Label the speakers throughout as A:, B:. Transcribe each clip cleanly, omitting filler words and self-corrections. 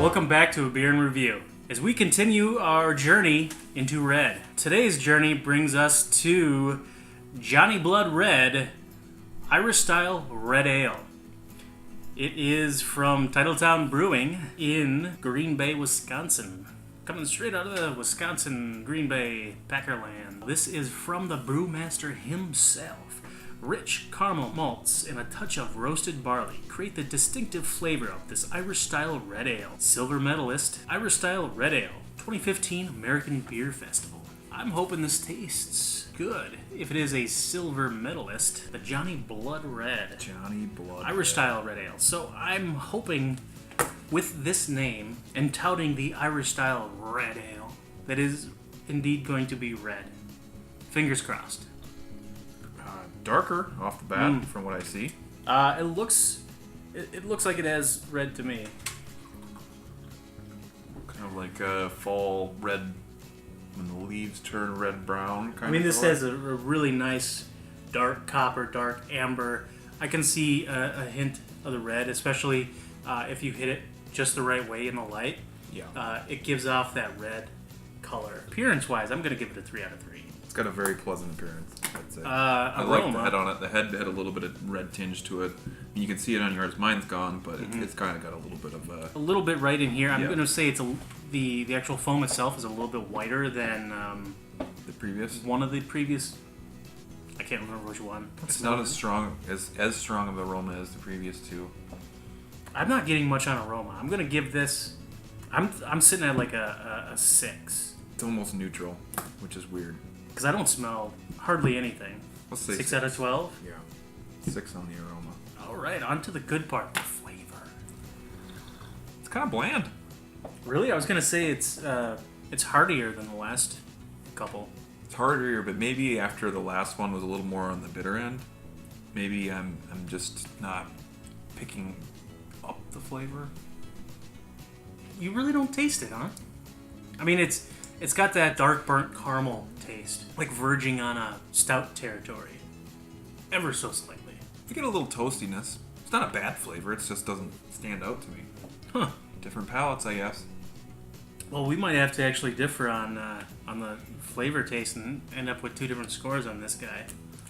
A: Welcome back to A Beer and Review. As we continue our journey into red. Today's journey brings us to Johnny Blood Red Irish Style Red Ale. It is from Titletown Brewing in Green Bay, Wisconsin. Coming straight out of the Wisconsin, Green Bay, Packerland. This is from the brewmaster himself. Rich caramel malts and a touch of roasted barley create the distinctive flavor of this Irish-style red ale. Silver medalist, Irish-style red ale, 2015 American Beer Festival. I'm hoping this tastes good. If it is a silver medalist, the Johnny Blood Red.
B: Johnny Blood
A: Irish-style red ale. So I'm hoping with this name and touting the Irish-style red ale that is indeed going to be red. Fingers crossed.
B: Darker off the bat from what I see.
A: It looks like it has red to me.
B: Kind of like a fall red when the leaves turn red brown.
A: This has a really nice dark copper, dark amber. I can see a hint of the red, especially if you hit it just the right way in the light.
B: Yeah.
A: It gives off that red color. Appearance-wise, I'm going to give it a 3 out of 3.
B: It's got a very pleasant appearance, I'd say.
A: I
B: like the head on it. The head had a little bit of red tinge to it. You can see it on yours. Mine's gone, but it's kind of got a little bit of a
A: little bit right in here. I'm going to say it's the actual foam itself is a little bit whiter than
B: the previous.
A: One of the previous. I can't remember which one.
B: It's not as strong of aroma as the previous two.
A: I'm not getting much on aroma. I'm going to give this. I'm sitting at like a 6.
B: It's almost neutral, which is weird.
A: Because I don't smell hardly anything.
B: Let's say
A: 6 out of 12?
B: Yeah. 6 on the aroma.
A: Alright, on to the good part, the flavor.
B: It's kind of bland.
A: Really? I was going to say it's heartier than the last couple.
B: It's heartier, but maybe after the last one was a little more on the bitter end. Maybe I'm just not picking up the flavor.
A: You really don't taste it, huh? I mean, it's got that dark burnt caramel taste, like verging on a stout territory. Ever so slightly.
B: I get a little toastiness. It's not a bad flavor, it just doesn't stand out to me.
A: Huh.
B: Different palates, I guess.
A: Well, we might have to actually differ on the flavor taste and end up with 2 different scores on this guy.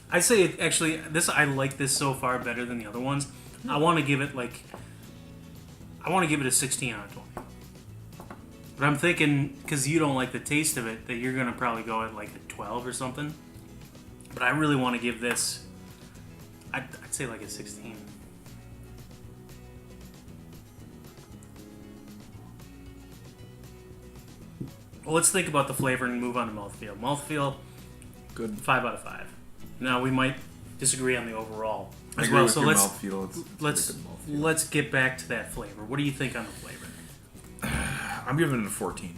A: I'd say, I like this so far better than the other ones. I want to give it a 16 out of 20. But I'm thinking, because you don't like the taste of it, that you're going to probably go at like a 12 or something. But I really want to give this, I'd say like a 16. Well, let's think about the flavor and move on to mouthfeel. Mouthfeel,
B: good.
A: 5 out of 5. Now, we might disagree on the overall
B: as
A: well.
B: So
A: let's get back to that flavor. What do you think on the flavor?
B: I'm giving it a 14.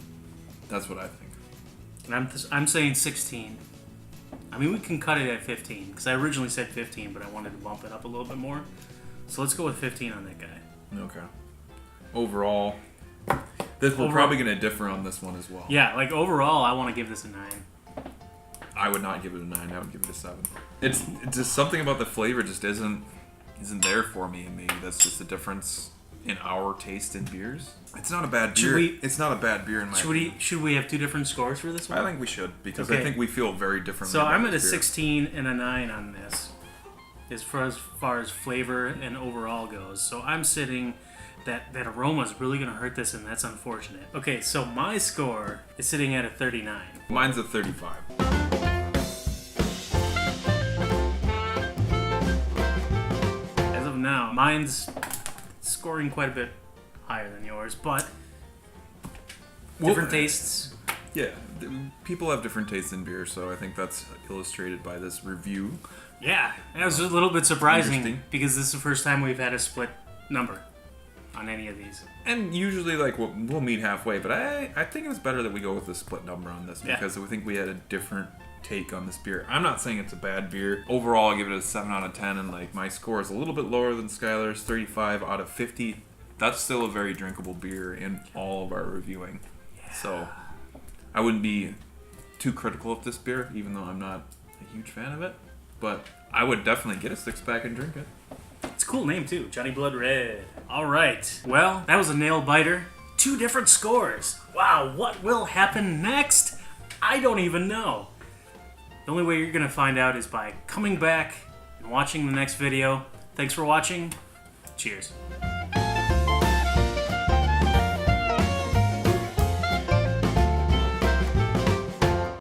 B: That's what I think.
A: And I'm saying 16. I mean, we can cut it at 15, because I originally said 15, but I wanted to bump it up a little bit more. So let's go with 15 on that guy.
B: Okay. Overall, we're probably going to differ on this one as well.
A: Yeah, like overall, I want to give this a 9.
B: I would not give it a 9. I would give it a 7. It's just something about the flavor just isn't there for me, and maybe that's just the difference in our taste in beers. It's not a bad beer. It's not a bad beer in my opinion.
A: Should we have 2 different scores for this one?
B: I think we should, because I think we feel very differently.
A: So I'm at a 16 and a 9 on this, as far as flavor and overall goes. So I'm sitting that aroma is really going to hurt this, and that's unfortunate. Okay, so my score is sitting at a 39.
B: Mine's a 35.
A: As of now, mine's scoring quite a bit higher than yours, but different tastes.
B: Yeah, people have different tastes in beer, so I think that's illustrated by this review.
A: Yeah, that was a little bit surprising because this is the first time we've had a split number on any of these.
B: And usually, like, we'll meet halfway, but I think it's better that we go with a split number on this because we think we had a different take on this beer. I'm not saying it's a bad beer. Overall, I give it a 7 out of 10, and like my score is a little bit lower than Skylar's, 35 out of 50. That's still a very drinkable beer in all of our reviewing. Yeah. So I wouldn't be too critical of this beer, even though I'm not a huge fan of it. But I would definitely get a 6-pack and drink it.
A: It's a cool name too, Johnny Blood Red. All right. Well, that was a nail biter. 2 different scores. Wow, what will happen next? I don't even know. The only way you're going to find out is by coming back and watching the next video. Thanks for watching. Cheers.